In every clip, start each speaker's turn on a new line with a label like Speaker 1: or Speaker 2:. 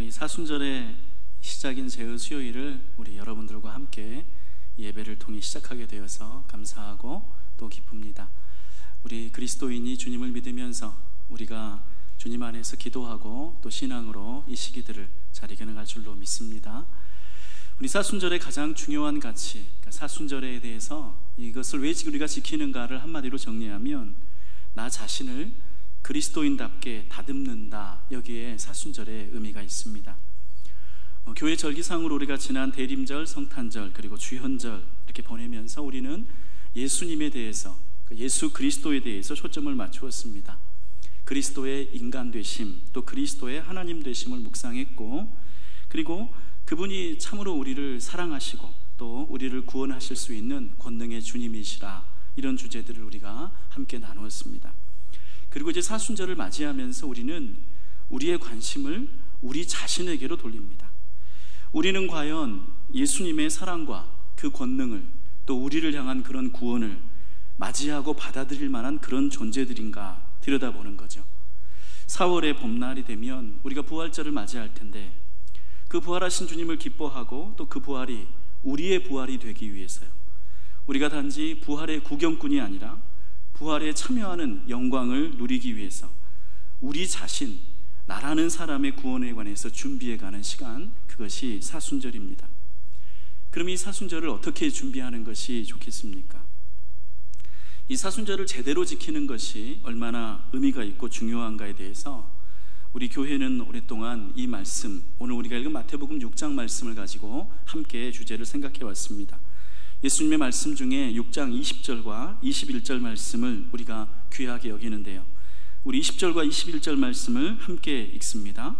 Speaker 1: 이 사순절의 시작인 제의 수요일을 우리 여러분들과 함께 예배를 통해 시작하게 되어서 감사하고 또 기쁩니다. 우리 그리스도인이 주님을 믿으면서 우리가 주님 안에서 기도하고 또 신앙으로 이 시기들을 잘 이겨나갈 줄로 믿습니다. 우리 사순절의 가장 중요한 가치, 사순절에 대해서 이것을 왜 우리가 지키는가를 한마디로 정리하면 나 자신을 그리스도인답게 다듬는다, 여기에 사순절의 의미가 있습니다. 교회 절기상으로 우리가 지난 대림절, 성탄절 그리고 주현절 이렇게 보내면서 우리는 예수님에 대해서, 예수 그리스도에 대해서 초점을 맞추었습니다. 그리스도의 인간 되심, 또 그리스도의 하나님 되심을 묵상했고, 그리고 그분이 참으로 우리를 사랑하시고 또 우리를 구원하실 수 있는 권능의 주님이시라, 이런 주제들을 우리가 함께 나누었습니다. 그리고 이제 사순절을 맞이하면서 우리는 우리의 관심을 우리 자신에게로 돌립니다. 우리는 과연 예수님의 사랑과 그 권능을, 또 우리를 향한 그런 구원을 맞이하고 받아들일 만한 그런 존재들인가 들여다보는 거죠. 4월의 봄날이 되면 우리가 부활절을 맞이할 텐데, 그 부활하신 주님을 기뻐하고 또 그 부활이 우리의 부활이 되기 위해서요, 우리가 단지 부활의 구경꾼이 아니라 부활에 참여하는 영광을 누리기 위해서 우리 자신, 나라는 사람의 구원에 관해서 준비해가는 시간, 그것이 사순절입니다. 그럼 이 사순절을 어떻게 준비하는 것이 좋겠습니까? 이 사순절을 제대로 지키는 것이 얼마나 의미가 있고 중요한가에 대해서 우리 교회는 오랫동안 이 말씀, 오늘 우리가 읽은 마태복음 6장 말씀을 가지고 함께 주제를 생각해 왔습니다. 예수님의 말씀 중에 6장 20절과 21절 말씀을 우리가 귀하게 여기는데요, 우리 20절과 21절 말씀을 함께 읽습니다.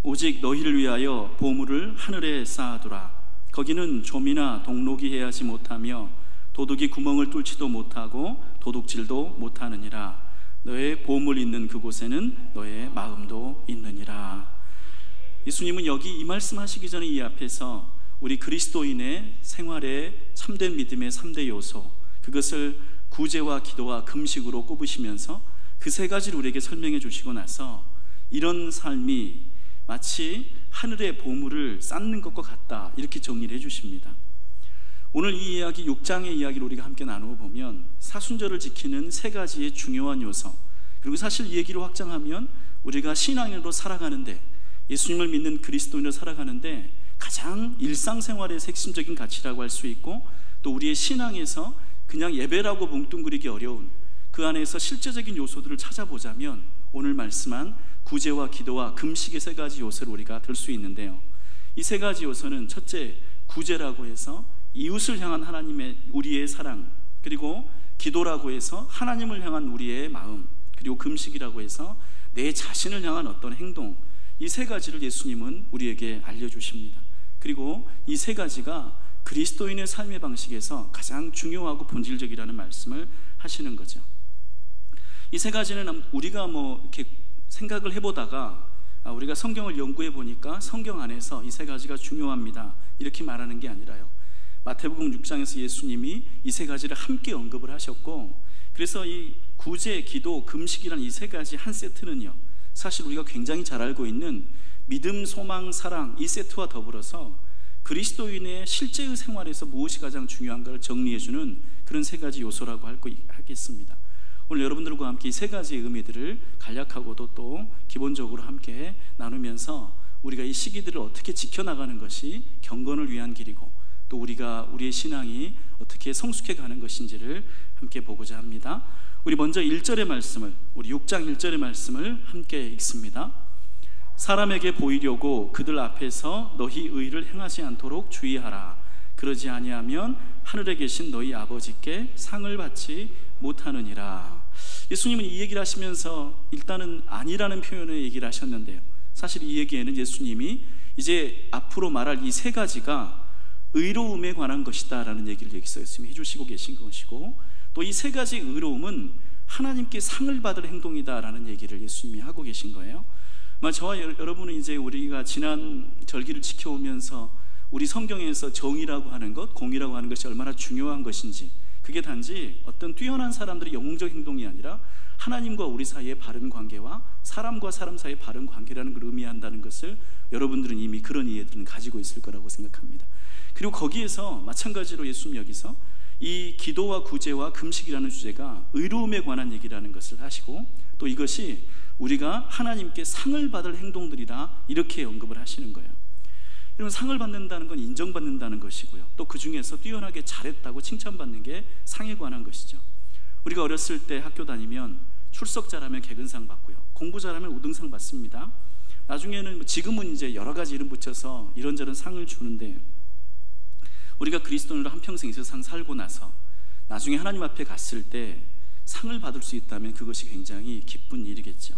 Speaker 1: 오직 너희를 위하여 보물을 하늘에 쌓아두라. 거기는 좀이나 동록이 해하지 못하며 도둑이 구멍을 뚫지도 못하고 도둑질도 못하느니라. 너의 보물 있는 그곳에는 너의 마음도 있느니라. 예수님은 여기 이 말씀하시기 전에 이 앞에서 우리 그리스도인의 생활의 참된 믿음의 3대 요소, 그것을 구제와 기도와 금식으로 꼽으시면서 그 세 가지를 우리에게 설명해 주시고 나서 이런 삶이 마치 하늘의 보물을 쌓는 것과 같다, 이렇게 정리를 해 주십니다. 오늘 이 이야기, 6장의 이야기를 우리가 함께 나누어 보면 사순절을 지키는 세 가지의 중요한 요소, 그리고 사실 이 얘기를 확장하면 우리가 신앙인으로 살아가는데, 예수님을 믿는 그리스도인으로 살아가는데 가장 일상생활의 핵심적인 가치라고 할 수 있고, 또 우리의 신앙에서 그냥 예배라고 뭉뚱그리기 어려운 그 안에서 실제적인 요소들을 찾아보자면 오늘 말씀한 구제와 기도와 금식의 세 가지 요소를 우리가 들 수 있는데요, 이 세 가지 요소는 첫째, 구제라고 해서 이웃을 향한 하나님의 우리의 사랑, 그리고 기도라고 해서 하나님을 향한 우리의 마음, 그리고 금식이라고 해서 내 자신을 향한 어떤 행동, 이 세 가지를 예수님은 우리에게 알려주십니다. 그리고 이 세 가지가 그리스도인의 삶의 방식에서 가장 중요하고 본질적이라는 말씀을 하시는 거죠. 이 세 가지는 우리가 이렇게 생각을 해보다가 우리가 성경을 연구해 보니까 성경 안에서 이 세 가지가 중요합니다, 이렇게 말하는 게 아니라요, 마태복음 6장에서 예수님이 이 세 가지를 함께 언급을 하셨고, 그래서 이 구제, 기도, 금식이라는 이 세 가지 한 세트는요, 사실 우리가 굉장히 잘 알고 있는 믿음, 소망, 사랑, 이 세트와 더불어서 그리스도인의 실제의 생활에서 무엇이 가장 중요한가를 정리해주는 그런 세 가지 요소라고 하겠습니다. 오늘 여러분들과 함께 이 세 가지의 의미들을 간략하고도 또 기본적으로 함께 나누면서 우리가 이 시기들을 어떻게 지켜나가는 것이 경건을 위한 길이고, 또 우리가 우리의 신앙이 어떻게 성숙해 가는 것인지를 함께 보고자 합니다. 우리 먼저 1절의 말씀을, 우리 6장 1절의 말씀을 함께 읽습니다. 사람에게 보이려고 그들 앞에서 너희 의를 행하지 않도록 주의하라. 그러지 아니하면 하늘에 계신 너희 아버지께 상을 받지 못하느니라. 예수님은 이 얘기를 하시면서 일단은 아니라는 표현의 얘기를 하셨는데요, 사실 이 얘기에는 예수님이 이제 앞으로 말할 이 세 가지가 의로움에 관한 것이다 라는 얘기를 여기서 예수님이 해주시고 계신 것이고, 또 이 세 가지 의로움은 하나님께 상을 받을 행동이다 라는 얘기를 예수님이 하고 계신 거예요. 저와 여러분은 이제 우리가 지난 절기를 지켜오면서 우리 성경에서 정의라고 하는 것, 공의라고 하는 것이 얼마나 중요한 것인지, 그게 단지 어떤 뛰어난 사람들의 영웅적 행동이 아니라 하나님과 우리 사이의 바른 관계와 사람과 사람 사이의 바른 관계라는 걸 의미한다는 것을 여러분들은 이미 그런 이해들은 가지고 있을 거라고 생각합니다. 그리고 거기에서 마찬가지로 예수님 여기서 이 기도와 구제와 금식이라는 주제가 의로움에 관한 얘기라는 것을 하시고, 또 이것이 우리가 하나님께 상을 받을 행동들이다 이렇게 언급을 하시는 거예요. 이런 상을 받는다는 건 인정받는다는 것이고요, 또 그 중에서 뛰어나게 잘했다고 칭찬받는 게 상에 관한 것이죠. 우리가 어렸을 때 학교 다니면 출석 잘하면 개근상 받고요, 공부 잘하면 우등상 받습니다. 나중에는 지금은 이제 여러 가지 이름 붙여서 이런저런 상을 주는데, 우리가 그리스도인으로 한평생 이 세상 살고 나서 나중에 하나님 앞에 갔을 때 상을 받을 수 있다면 그것이 굉장히 기쁜 일이겠죠.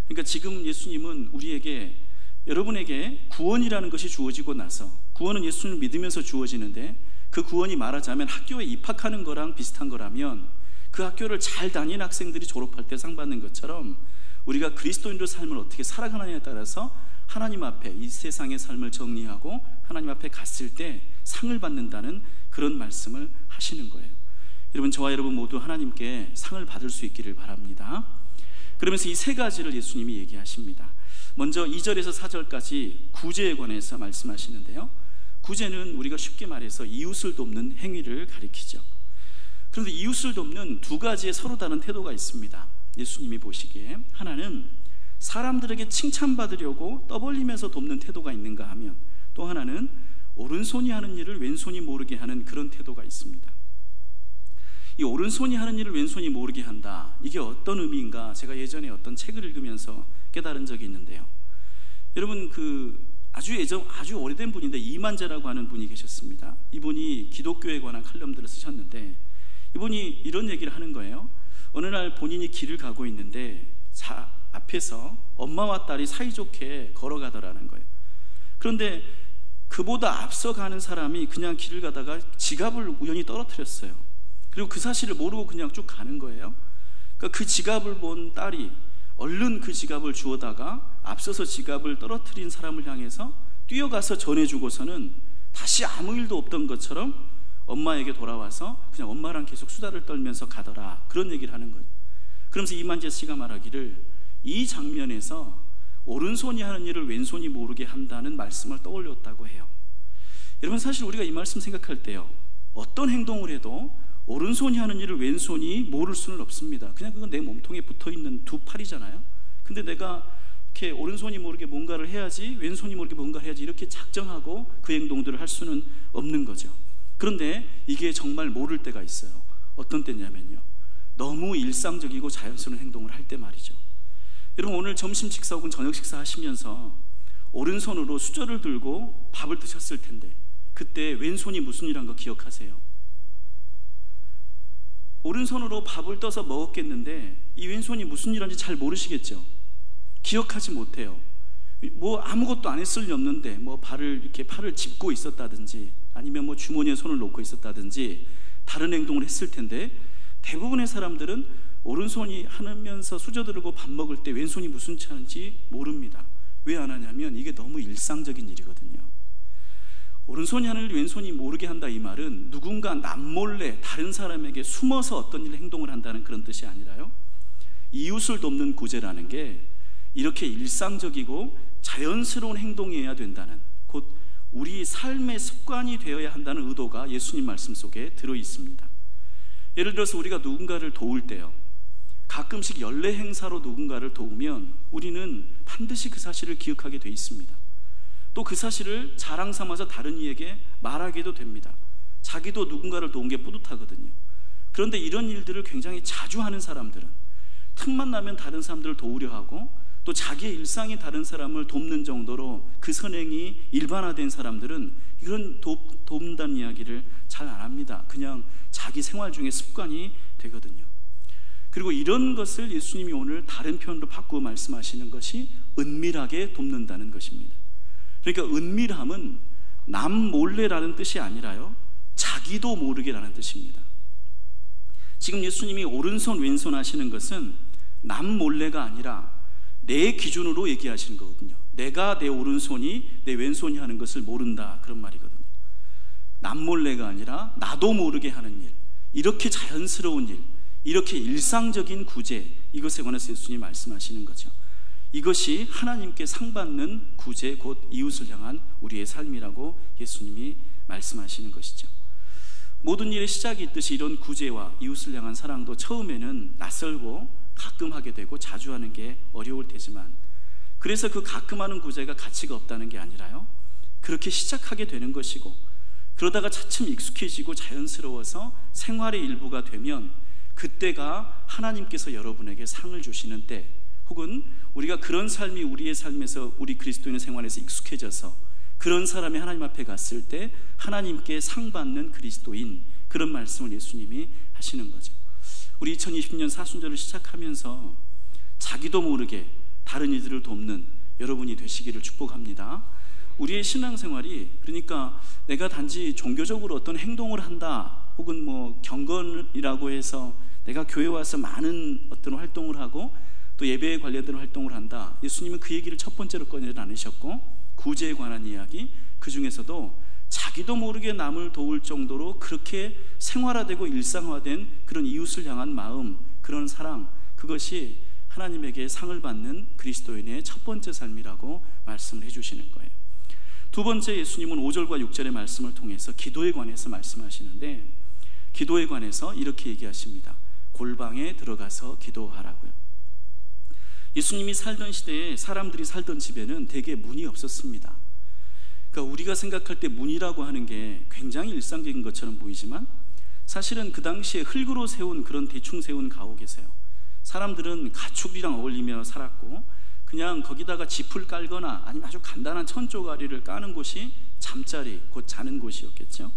Speaker 1: 그러니까 지금 예수님은 우리에게, 여러분에게 구원이라는 것이 주어지고 나서, 구원은 예수님을 믿으면서 주어지는데 그 구원이 말하자면 학교에 입학하는 거랑 비슷한 거라면 그 학교를 잘 다닌 학생들이 졸업할 때 상 받는 것처럼 우리가 그리스도인으로 삶을 어떻게 살아가느냐에 따라서 하나님 앞에 이 세상의 삶을 정리하고 하나님 앞에 갔을 때 상을 받는다는 그런 말씀을 하시는 거예요. 여러분, 저와 여러분 모두 하나님께 상을 받을 수 있기를 바랍니다. 그러면서 이 세 가지를 예수님이 얘기하십니다. 먼저 2절에서 4절까지 구제에 관해서 말씀하시는데요, 구제는 우리가 쉽게 말해서 이웃을 돕는 행위를 가리키죠. 그런데 이웃을 돕는 두 가지의 서로 다른 태도가 있습니다. 예수님이 보시기에 하나는 사람들에게 칭찬받으려고 떠벌리면서 돕는 태도가 있는가 하면, 또 하나는 오른손이 하는 일을 왼손이 모르게 하는 그런 태도가 있습니다. 이 오른손이 하는 일을 왼손이 모르게 한다, 이게 어떤 의미인가 제가 예전에 어떤 책을 읽으면서 깨달은 적이 있는데요, 여러분 아주 오래된 분인데 이만재라고 하는 분이 계셨습니다. 이분이 기독교에 관한 칼럼들을 쓰셨는데, 이분이 이런 얘기를 하는 거예요. 어느 날 본인이 길을 가고 있는데 앞에서 엄마와 딸이 사이좋게 걸어가더라는 거예요. 그런데 그보다 앞서가는 사람이 그냥 길을 가다가 지갑을 우연히 떨어뜨렸어요. 그리고 그 사실을 모르고 그냥 쭉 가는 거예요. 그러니까 그 지갑을 본 딸이 얼른 그 지갑을 주워다가 앞서서 지갑을 떨어뜨린 사람을 향해서 뛰어가서 전해주고서는 다시 아무 일도 없던 것처럼 엄마에게 돌아와서 그냥 엄마랑 계속 수다를 떨면서 가더라, 그런 얘기를 하는 거예요. 그러면서 이만재 씨가 말하기를, 이 장면에서 오른손이 하는 일을 왼손이 모르게 한다는 말씀을 떠올렸다고 해요. 여러분, 사실 우리가 이 말씀 생각할 때요, 어떤 행동을 해도 오른손이 하는 일을 왼손이 모를 수는 없습니다. 그냥 그건 내 몸통에 붙어있는 두 팔이잖아요. 근데 내가 이렇게 오른손이 모르게 뭔가를 해야지, 왼손이 모르게 뭔가를 해야지, 이렇게 작정하고 그 행동들을 할 수는 없는 거죠. 그런데 이게 정말 모를 때가 있어요. 어떤 때냐면요, 너무 일상적이고 자연스러운 행동을 할 때 말이죠. 여러분, 오늘 점심 식사 혹은 저녁 식사 하시면서 오른손으로 수저를 들고 밥을 드셨을 텐데 그때 왼손이 무슨 일 한 거 기억하세요? 오른손으로 밥을 떠서 먹었겠는데 이 왼손이 무슨 일 한지 잘 모르시겠죠? 기억하지 못해요. 뭐 아무것도 안 했을 리 없는데 뭐 이렇게 팔을 짚고 있었다든지 아니면 뭐 주머니에 손을 놓고 있었다든지 다른 행동을 했을 텐데, 대부분의 사람들은 오른손이 하면서 수저 들고 밥 먹을 때 왼손이 무슨 치 하는지 모릅니다. 왜 안 하냐면 이게 너무 일상적인 일이거든요. 오른손이 하는 일 왼손이 모르게 한다, 이 말은 누군가 남몰래 다른 사람에게 숨어서 어떤 일을 행동을 한다는 그런 뜻이 아니라요, 이웃을 돕는 구제라는 게 이렇게 일상적이고 자연스러운 행동이어야 된다는, 곧 우리 삶의 습관이 되어야 한다는 의도가 예수님 말씀 속에 들어 있습니다. 예를 들어서 우리가 누군가를 도울 때요, 가끔씩 연례 행사로 누군가를 도우면 우리는 반드시 그 사실을 기억하게 돼 있습니다. 또 그 사실을 자랑 삼아서 다른 이에게 말하기도 됩니다. 자기도 누군가를 도운 게 뿌듯하거든요. 그런데 이런 일들을 굉장히 자주 하는 사람들은 틈만 나면 다른 사람들을 도우려 하고, 또 자기의 일상이 다른 사람을 돕는 정도로 그 선행이 일반화된 사람들은 이런 돕는다는 이야기를 잘 안 합니다. 그냥 자기 생활 중에 습관이 되거든요. 그리고 이런 것을 예수님이 오늘 다른 표현으로 바꾸어 말씀하시는 것이 은밀하게 돕는다는 것입니다. 그러니까 은밀함은 남 몰래라는 뜻이 아니라요, 자기도 모르게라는 뜻입니다. 지금 예수님이 오른손 왼손 하시는 것은 남 몰래가 아니라 내 기준으로 얘기하시는 거거든요. 내가 내 오른손이 내 왼손이 하는 것을 모른다, 그런 말이거든요. 남몰래가 아니라 나도 모르게 하는 일, 이렇게 자연스러운 일, 이렇게 일상적인 구제, 이것에 관해서 예수님이 말씀하시는 거죠. 이것이 하나님께 상받는 구제, 곧 이웃을 향한 우리의 삶이라고 예수님이 말씀하시는 것이죠. 모든 일의 시작이 있듯이 이런 구제와 이웃을 향한 사랑도 처음에는 낯설고 가끔 하게 되고 자주 하는 게 어려울 테지만, 그래서 그 가끔 하는 구제가 가치가 없다는 게 아니라요, 그렇게 시작하게 되는 것이고, 그러다가 차츰 익숙해지고 자연스러워서 생활의 일부가 되면 그때가 하나님께서 여러분에게 상을 주시는 때, 혹은 우리가 그런 삶이 우리의 삶에서, 우리 그리스도인의 생활에서 익숙해져서 그런 사람이 하나님 앞에 갔을 때 하나님께 상 받는 그리스도인, 그런 말씀을 예수님이 하시는 거죠. 우리 2020년 사순절을 시작하면서 자기도 모르게 다른 이들을 돕는 여러분이 되시기를 축복합니다. 우리의 신앙생활이, 그러니까 내가 단지 종교적으로 어떤 행동을 한다, 혹은 뭐 경건이라고 해서 내가 교회 와서 많은 어떤 활동을 하고 또 예배에 관련된 활동을 한다, 예수님은 그 얘기를 첫 번째로 꺼내지 않으셨고, 구제에 관한 이야기, 그 중에서도 자기도 모르게 남을 도울 정도로 그렇게 생활화되고 일상화된 그런 이웃을 향한 마음, 그런 사랑, 그것이 하나님에게 상을 받는 그리스도인의 첫 번째 삶이라고 말씀을 해주시는 거예요. 두 번째, 예수님은 5절과 6절의 말씀을 통해서 기도에 관해서 말씀하시는데, 기도에 관해서 이렇게 얘기하십니다. 골방에 들어가서 기도하라고요. 예수님이 살던 시대에 사람들이 살던 집에는 대개 문이 없었습니다. 그러니까 우리가 생각할 때 문이라고 하는 게 굉장히 일상적인 것처럼 보이지만, 사실은 그 당시에 흙으로 세운, 그런 대충 세운 가옥에서요, 사람들은 가축이랑 어울리며 살았고, 그냥 거기다가 짚을 깔거나 아니면 아주 간단한 천조가리를 까는 곳이 잠자리, 곧 자는 곳이었겠죠.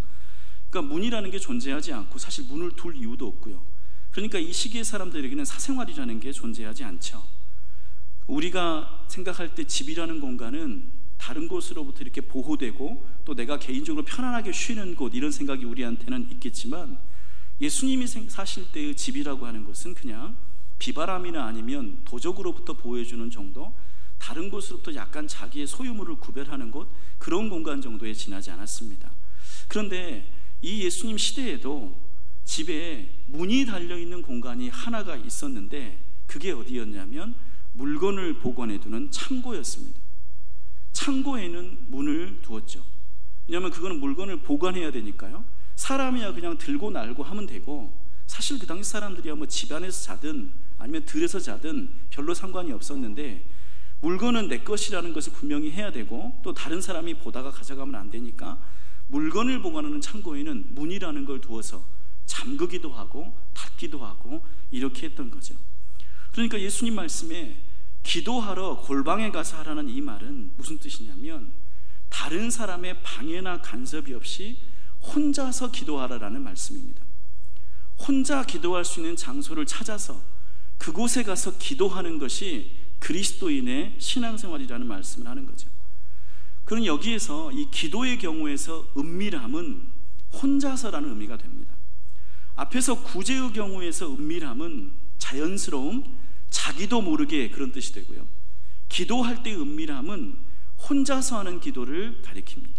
Speaker 1: 그러니까 문이라는 게 존재하지 않고, 사실 문을 둘 이유도 없고요. 그러니까 이 시기의 사람들에게는 사생활이라는 게 존재하지 않죠. 우리가 생각할 때 집이라는 공간은 다른 곳으로부터 이렇게 보호되고 또 내가 개인적으로 편안하게 쉬는 곳, 이런 생각이 우리한테는 있겠지만, 예수님이 사실 때의 집이라고 하는 것은 그냥 비바람이나 아니면 도적으로부터 보호해주는 정도, 다른 곳으로부터 약간 자기의 소유물을 구별하는 곳, 그런 공간 정도에 지나지 않았습니다. 그런데 이 예수님 시대에도 집에 문이 달려있는 공간이 하나가 있었는데, 그게 어디였냐면 물건을 보관해두는 창고였습니다. 창고에는 문을 두었죠. 왜냐하면 그거는 물건을 보관해야 되니까요. 사람이야 그냥 들고 날고 하면 되고, 사실 그 당시 사람들이야 뭐 집 안에서 자든 아니면 들에서 자든 별로 상관이 없었는데, 물건은 내 것이라는 것을 분명히 해야 되고, 또 다른 사람이 보다가 가져가면 안 되니까 물건을 보관하는 창고에는 문이라는 걸 두어서 잠그기도 하고 닫기도 하고 이렇게 했던 거죠. 그러니까 예수님 말씀에 기도하러 골방에 가서 하라는 이 말은 무슨 뜻이냐면, 다른 사람의 방해나 간섭이 없이 혼자서 기도하라라는 말씀입니다. 혼자 기도할 수 있는 장소를 찾아서 그곳에 가서 기도하는 것이 그리스도인의 신앙생활이라는 말씀을 하는 거죠. 그럼 여기에서 이 기도의 경우에서 은밀함은 혼자서라는 의미가 됩니다. 앞에서 구제의 경우에서 은밀함은 자연스러움, 자기도 모르게, 그런 뜻이 되고요. 기도할 때의 은밀함은 혼자서 하는 기도를 가리킵니다.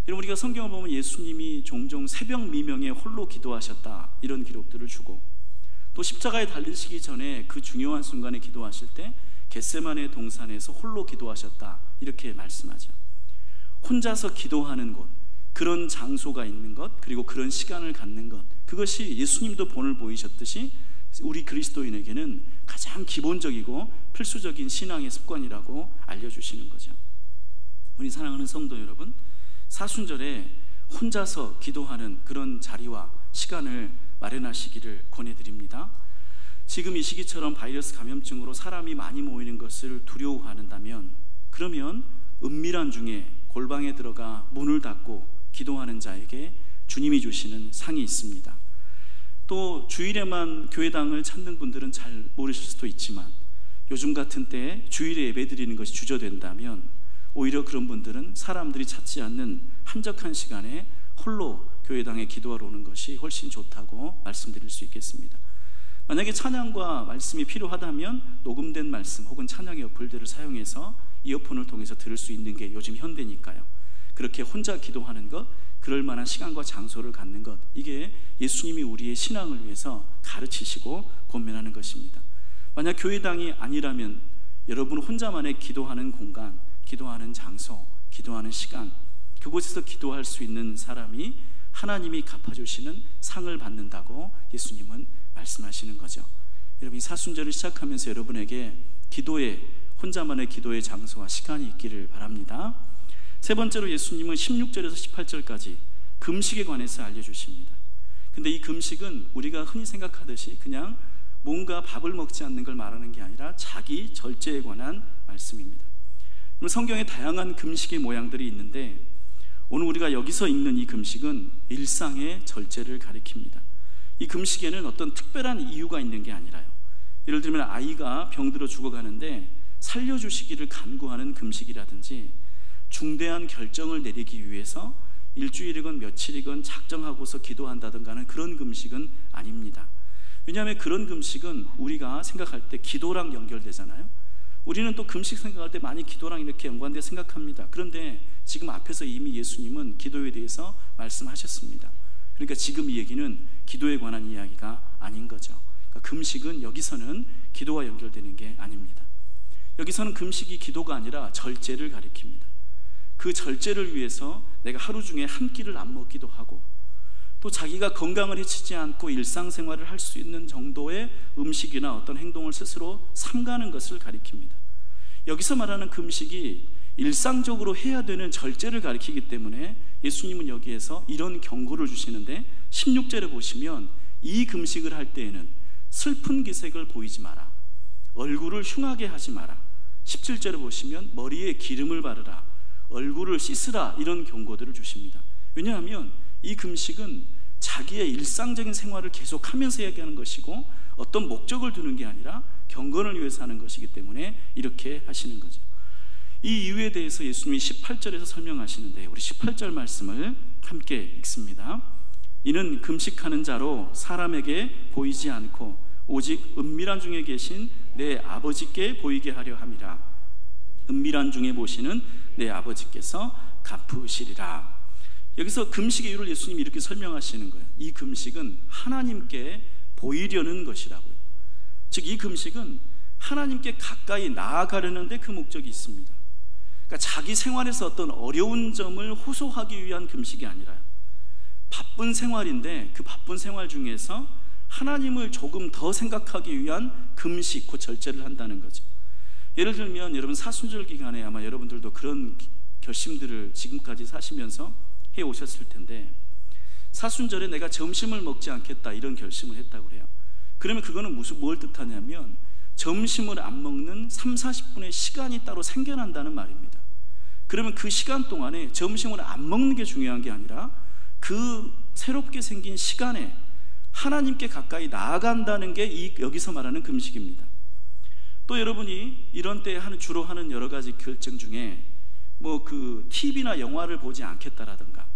Speaker 1: 여러분, 우리가 성경을 보면 예수님이 종종 새벽 미명에 홀로 기도하셨다, 이런 기록들을 주고, 또 십자가에 달리시기 전에 그 중요한 순간에 기도하실 때 겟세마네 동산에서 홀로 기도하셨다, 이렇게 말씀하죠. 혼자서 기도하는 곳, 그런 장소가 있는 것, 그리고 그런 시간을 갖는 것, 그것이 예수님도 본을 보이셨듯이 우리 그리스도인에게는 가장 기본적이고 필수적인 신앙의 습관이라고 알려주시는 거죠. 우리 사랑하는 성도 여러분, 사순절에 혼자서 기도하는 그런 자리와 시간을 마련하시기를 권해드립니다. 지금 이 시기처럼 바이러스 감염증으로 사람이 많이 모이는 것을 두려워한다면, 그러면 은밀한 중에 골방에 들어가 문을 닫고 기도하는 자에게 주님이 주시는 상이 있습니다. 또 주일에만 교회당을 찾는 분들은 잘 모르실 수도 있지만, 요즘 같은 때에 주일에 예배드리는 것이 주저된다면 오히려 그런 분들은 사람들이 찾지 않는 한적한 시간에 홀로 교회당에 기도하러 오는 것이 훨씬 좋다고 말씀드릴 수 있겠습니다. 만약에 찬양과 말씀이 필요하다면 녹음된 말씀 혹은 찬양의 어플들을 사용해서 이어폰을 통해서 들을 수 있는 게 요즘 현대니까요. 그렇게 혼자 기도하는 것, 그럴 만한 시간과 장소를 갖는 것, 이게 예수님이 우리의 신앙을 위해서 가르치시고 권면하는 것입니다. 만약 교회당이 아니라면 여러분 혼자만의 기도하는 공간, 기도하는 장소, 기도하는 시간, 그곳에서 기도할 수 있는 사람이 하나님이 갚아주시는 상을 받는다고 예수님은 말씀하시는 거죠. 여러분, 이 사순절을 시작하면서 여러분에게 혼자만의 기도의 장소와 시간이 있기를 바랍니다. 세 번째로 예수님은 16절에서 18절까지 금식에 관해서 알려주십니다. 근데 이 금식은 우리가 흔히 생각하듯이 그냥 뭔가 밥을 먹지 않는 걸 말하는 게 아니라 자기 절제에 관한 말씀입니다. 성경에 다양한 금식의 모양들이 있는데 오늘 우리가 여기서 읽는 이 금식은 일상의 절제를 가리킵니다. 이 금식에는 어떤 특별한 이유가 있는 게 아니라요, 예를 들면 아이가 병들어 죽어가는데 살려주시기를 간구하는 금식이라든지 중대한 결정을 내리기 위해서 일주일이건 며칠이건 작정하고서 기도한다든가 하는 그런 금식은 아닙니다. 왜냐하면 그런 금식은 우리가 생각할 때 기도랑 연결되잖아요. 우리는 또 금식 생각할 때 많이 기도랑 이렇게 연관돼 생각합니다. 그런데 지금 앞에서 이미 예수님은 기도에 대해서 말씀하셨습니다. 그러니까 지금 이 얘기는 기도에 관한 이야기가 아닌 거죠. 그러니까 금식은 여기서는 기도와 연결되는 게 아닙니다. 여기서는 금식이 기도가 아니라 절제를 가리킵니다. 그 절제를 위해서 내가 하루 중에 한 끼를 안 먹기도 하고, 또 자기가 건강을 해치지 않고 일상생활을 할 수 있는 정도의 음식이나 어떤 행동을 스스로 삼가는 것을 가리킵니다. 여기서 말하는 금식이 일상적으로 해야 되는 절제를 가리키기 때문에 예수님은 여기에서 이런 경고를 주시는데, 16절에 보시면 이 금식을 할 때에는 슬픈 기색을 보이지 마라, 얼굴을 흉하게 하지 마라, 17절에 보시면 머리에 기름을 바르라, 얼굴을 씻으라, 이런 경고들을 주십니다. 왜냐하면 이 금식은 자기의 일상적인 생활을 계속하면서 얘기하는 것이고 어떤 목적을 두는 게 아니라 경건을 위해서 하는 것이기 때문에 이렇게 하시는 거죠. 이 이유에 대해서 예수님이 18절에서 설명하시는데 우리 18절 말씀을 함께 읽습니다. 이는 금식하는 자로 사람에게 보이지 않고 오직 은밀한 중에 계신 내 아버지께 보이게 하려 함이라. 은밀한 중에 보시는 내 아버지께서 갚으시리라. 여기서 금식의 이유를 예수님이 이렇게 설명하시는 거예요. 이 금식은 하나님께 보이려는 것이라고요. 즉 이 금식은 하나님께 가까이 나아가려는 데 그 목적이 있습니다. 그러니까 자기 생활에서 어떤 어려운 점을 호소하기 위한 금식이 아니라요, 바쁜 생활인데 그 바쁜 생활 중에서 하나님을 조금 더 생각하기 위한 금식, 그 절제를 한다는 거죠. 예를 들면 여러분 사순절 기간에 아마 여러분들도 그런 결심들을 지금까지 사시면서 해 오셨을 텐데, 사순절에 내가 점심을 먹지 않겠다 이런 결심을 했다고 그래요. 그러면 그거는 뭘 뜻하냐면 점심을 안 먹는 30-40분의 시간이 따로 생겨난다는 말입니다. 그러면 그 시간 동안에 점심을 안 먹는 게 중요한 게 아니라 그 새롭게 생긴 시간에 하나님께 가까이 나아간다는 게 여기서 말하는 금식입니다. 또 여러분이 이런 때 주로 하는 여러 가지 결정 중에 TV나 영화를 보지 않겠다라든가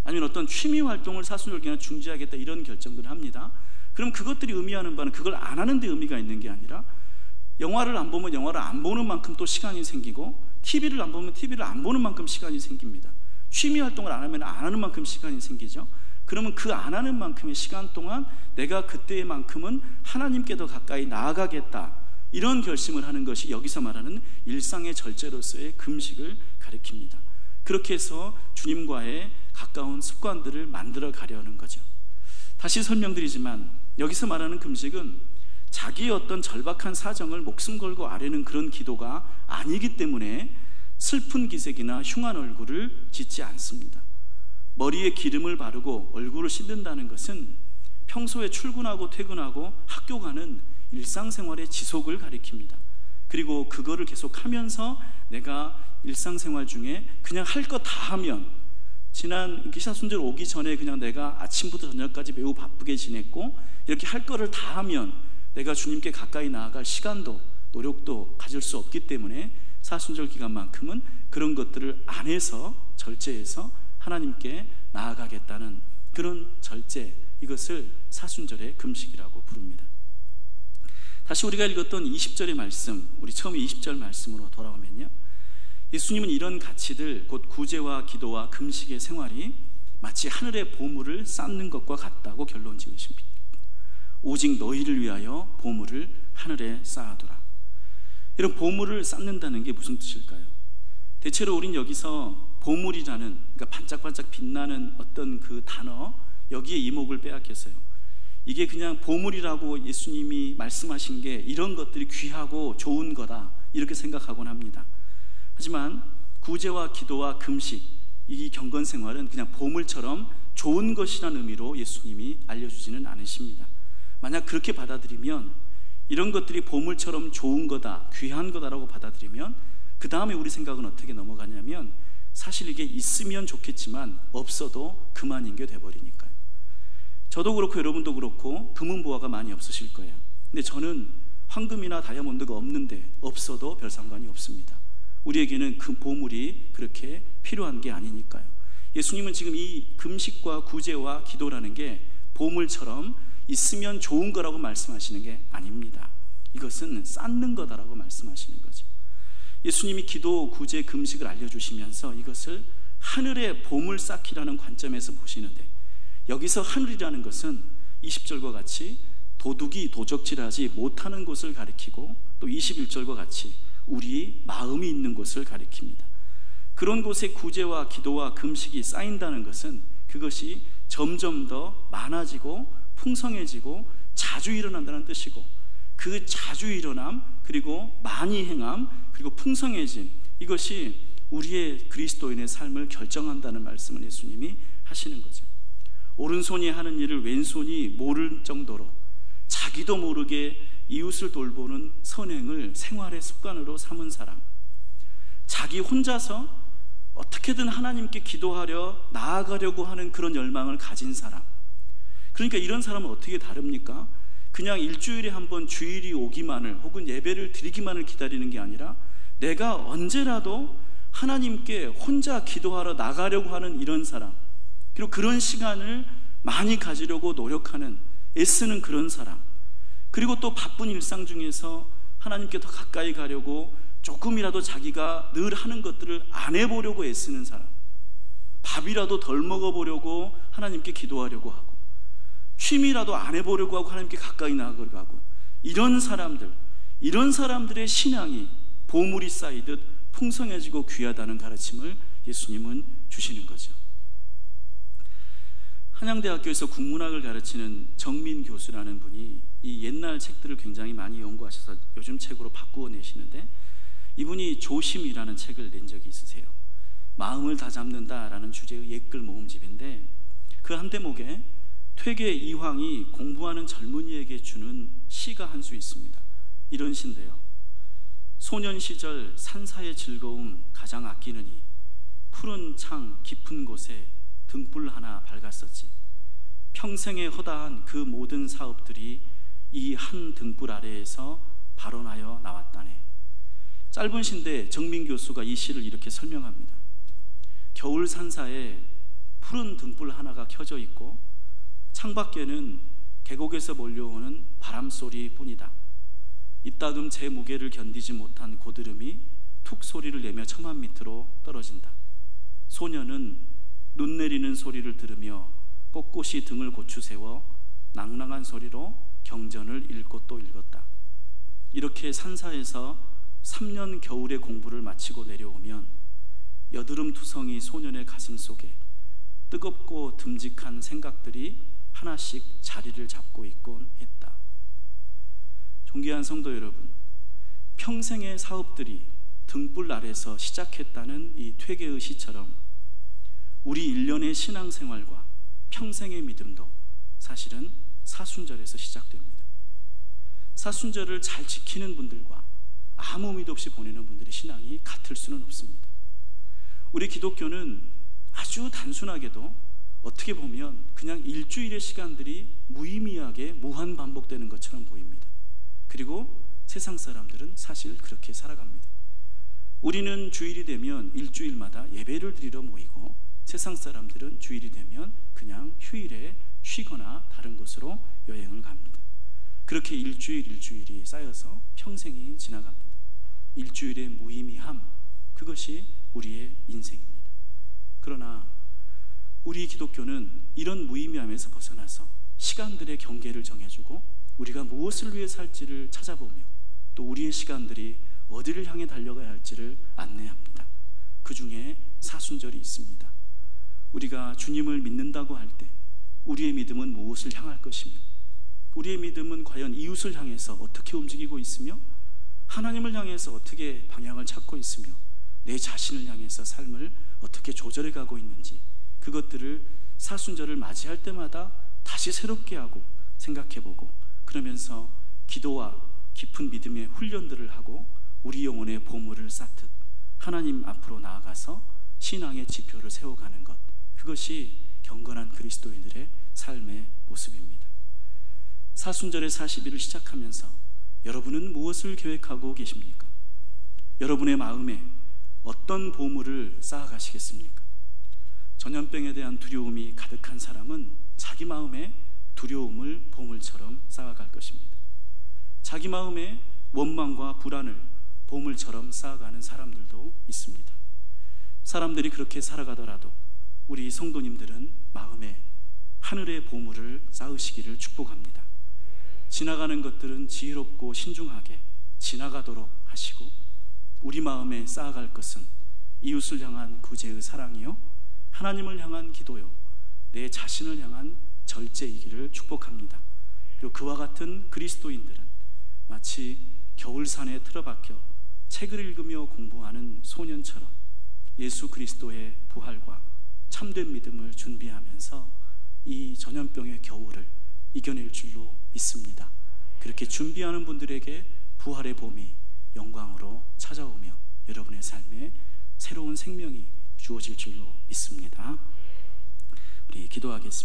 Speaker 1: 아니면 어떤 취미 활동을 사순절 기간에 중지하겠다 이런 결정들을 합니다. 그럼 그것들이 의미하는 바는 그걸 안 하는 데 의미가 있는 게 아니라 영화를 안 보면 영화를 안 보는 만큼 또 시간이 생기고 TV를 안 보면 TV를 안 보는 만큼 시간이 생깁니다. 취미 활동을 안 하면 안 하는 만큼 시간이 생기죠. 그러면 그 안 하는 만큼의 시간 동안 내가 그때만큼은 하나님께 더 가까이 나아가겠다, 이런 결심을 하는 것이 여기서 말하는 일상의 절제로서의 금식을 가리킵니다. 그렇게 해서 주님과의 가까운 습관들을 만들어 가려는 거죠. 다시 설명드리지만 여기서 말하는 금식은 자기의 어떤 절박한 사정을 목숨 걸고 아뢰는 그런 기도가 아니기 때문에 슬픈 기색이나 흉한 얼굴을 짓지 않습니다. 머리에 기름을 바르고 얼굴을 씻는다는 것은 평소에 출근하고 퇴근하고 학교 가는 일상생활의 지속을 가리킵니다. 그리고 그거를 계속하면서 내가 일상생활 중에 그냥 할 거 다 하면, 지난 사순절 오기 전에 그냥 내가 아침부터 저녁까지 매우 바쁘게 지냈고 이렇게 할 거를 다 하면 내가 주님께 가까이 나아갈 시간도 노력도 가질 수 없기 때문에 사순절 기간만큼은 그런 것들을 안 해서 절제해서 하나님께 나아가겠다는 그런 절제, 이것을 사순절의 금식이라고 부릅니다. 다시 우리가 읽었던 20절의 말씀, 우리 처음 20절 말씀으로 돌아오면요, 예수님은 이런 가치들, 곧 구제와 기도와 금식의 생활이 마치 하늘의 보물을 쌓는 것과 같다고 결론 지으십니다. 오직 너희를 위하여 보물을 하늘에 쌓아두라. 이런 보물을 쌓는다는 게 무슨 뜻일까요? 대체로 우린 여기서 보물이라는, 그러니까 반짝반짝 빛나는 어떤 그 단어, 여기에 이목을 빼앗겼어요. 이게 그냥 보물이라고 예수님이 말씀하신 게 이런 것들이 귀하고 좋은 거다, 이렇게 생각하곤 합니다. 하지만 구제와 기도와 금식, 이 경건생활은 그냥 보물처럼 좋은 것이라는 의미로 예수님이 알려주지는 않으십니다. 만약 그렇게 받아들이면, 이런 것들이 보물처럼 좋은 거다, 귀한 거다라고 받아들이면 그 다음에 우리 생각은 어떻게 넘어가냐면, 사실 이게 있으면 좋겠지만 없어도 그만인 게 돼버리니까요. 저도 그렇고 여러분도 그렇고 금은보화가 많이 없으실 거예요. 근데 저는 황금이나 다이아몬드가 없는데 없어도 별 상관이 없습니다. 우리에게는 그 보물이 그렇게 필요한 게 아니니까요. 예수님은 지금 이 금식과 구제와 기도라는 게 보물처럼 있으면 좋은 거라고 말씀하시는 게 아닙니다. 이것은 쌓는 거다라고 말씀하시는 거죠. 예수님이 기도, 구제, 금식을 알려주시면서 이것을 하늘의 보물 쌓기라는 관점에서 보시는데, 여기서 하늘이라는 것은 20절과 같이 도둑이 도적질하지 못하는 곳을 가리키고, 또 21절과 같이 우리 마음이 있는 곳을 가리킵니다. 그런 곳에 구제와 기도와 금식이 쌓인다는 것은 그것이 점점 더 많아지고 풍성해지고 자주 일어난다는 뜻이고, 그 자주 일어남, 그리고 많이 행함, 그리고 풍성해짐, 이것이 우리의 그리스도인의 삶을 결정한다는 말씀을 예수님이 하시는 거죠. 오른손이 하는 일을 왼손이 모를 정도로 자기도 모르게 이웃을 돌보는 선행을 생활의 습관으로 삼은 사람, 자기 혼자서 어떻게든 하나님께 기도하려 나아가려고 하는 그런 열망을 가진 사람, 그러니까 이런 사람은 어떻게 다릅니까? 그냥 일주일에 한 번 주일이 오기만을, 혹은 예배를 드리기만을 기다리는 게 아니라 내가 언제라도 하나님께 혼자 기도하러 나가려고 하는 이런 사람, 그리고 그런 시간을 많이 가지려고 노력하는, 애쓰는 그런 사람, 그리고 또 바쁜 일상 중에서 하나님께 더 가까이 가려고 조금이라도 자기가 늘 하는 것들을 안 해보려고 애쓰는 사람, 밥이라도 덜 먹어보려고 하나님께 기도하려고 하고, 취미라도 안 해보려고 하고 하나님께 가까이 나아가려고 하고, 이런 사람들의 신앙이 보물이 쌓이듯 풍성해지고 귀하다는 가르침을 예수님은 주시는 거죠. 한양대학교에서 국문학을 가르치는 정민 교수라는 분이 이 옛날 책들을 굉장히 많이 연구하셔서 요즘 책으로 바꾸어 내시는데, 이분이 조심이라는 책을 낸 적이 있으세요. 마음을 다잡는다라는 주제의 옛글 모음집인데, 그 한 대목에 퇴계 이황이 공부하는 젊은이에게 주는 시가 한 수 있습니다. 이런 시인데요. 소년 시절 산사의 즐거움 가장 아끼느니 푸른 창 깊은 곳에 등불 하나 밝았었지. 평생에 허다한 그 모든 사업들이 이 한 등불 아래에서 발원하여 나왔다네. 짧은 시인데 정민 교수가 이 시를 이렇게 설명합니다. 겨울 산사에 푸른 등불 하나가 켜져 있고 창밖에는 계곡에서 몰려오는 바람소리 뿐이다. 이따금 제 무게를 견디지 못한 고드름이 툭 소리를 내며 처만 밑으로 떨어진다. 소녀는 눈 내리는 소리를 들으며 꼿꼿이 등을 고추세워 낭랑한 소리로 경전을 읽고 또 읽었다. 이렇게 산사에서 3년 겨울의 공부를 마치고 내려오면 여드름 투성이 소년의 가슴 속에 뜨겁고 듬직한 생각들이 하나씩 자리를 잡고 있곤 했다. 존귀한 성도 여러분, 평생의 사업들이 등불 아래서 시작했다는 이 퇴계의 시처럼 우리 일련의 신앙생활과 평생의 믿음도 사실은 사순절에서 시작됩니다. 사순절을 잘 지키는 분들과 아무 의미도 없이 보내는 분들의 신앙이 같을 수는 없습니다. 우리 기독교는 아주 단순하게도 어떻게 보면 그냥 일주일의 시간들이 무의미하게 무한 반복되는 것처럼 보입니다. 그리고 세상 사람들은 사실 그렇게 살아갑니다. 우리는 주일이 되면 일주일마다 예배를 드리러 모이고, 세상 사람들은 주일이 되면 그냥 휴일에 쉬거나 다른 곳으로 여행을 갑니다. 그렇게 일주일이 쌓여서 평생이 지나갑니다. 일주일의 무의미함, 그것이 우리의 인생입니다. 그러나 우리 기독교는 이런 무의미함에서 벗어나서 시간들의 경계를 정해주고 우리가 무엇을 위해 살지를 찾아보며 또 우리의 시간들이 어디를 향해 달려가야 할지를 안내합니다. 그 중에 사순절이 있습니다. 우리가 주님을 믿는다고 할 때 우리의 믿음은 무엇을 향할 것이며 우리의 믿음은 과연 이웃을 향해서 어떻게 움직이고 있으며 하나님을 향해서 어떻게 방향을 찾고 있으며 내 자신을 향해서 삶을 어떻게 조절해 가고 있는지, 그것들을 사순절을 맞이할 때마다 다시 새롭게 하고 생각해보고, 그러면서 기도와 깊은 믿음의 훈련들을 하고 우리 영혼의 보물을 쌓듯 하나님 앞으로 나아가서 신앙의 지표를 세워가는 것, 그것이 경건한 그리스도인들의 삶의 모습입니다. 사순절의 40일을 시작하면서 여러분은 무엇을 계획하고 계십니까? 여러분의 마음에 어떤 보물을 쌓아가시겠습니까? 전염병에 대한 두려움이 가득한 사람은 자기 마음에 두려움을 보물처럼 쌓아갈 것입니다. 자기 마음에 원망과 불안을 보물처럼 쌓아가는 사람들도 있습니다. 사람들이 그렇게 살아가더라도 우리 성도님들은 마음에 하늘의 보물을 쌓으시기를 축복합니다. 지나가는 것들은 지혜롭고 신중하게 지나가도록 하시고, 우리 마음에 쌓아갈 것은 이웃을 향한 구제의 사랑이요, 하나님을 향한 기도요, 내 자신을 향한 절제이기를 축복합니다. 그리고 그와 같은 그리스도인들은 마치 겨울산에 틀어박혀 책을 읽으며 공부하는 소년처럼 예수 그리스도의 부활과 참된 믿음을 준비하면서 이 전염병의 겨울을 이겨낼 줄로 믿습니다. 그렇게 준비하는 분들에게 부활의 봄이 영광으로 찾아오며 여러분의 삶에 새로운 생명이 주어질 줄로 믿습니다. 우리 기도하겠습니다.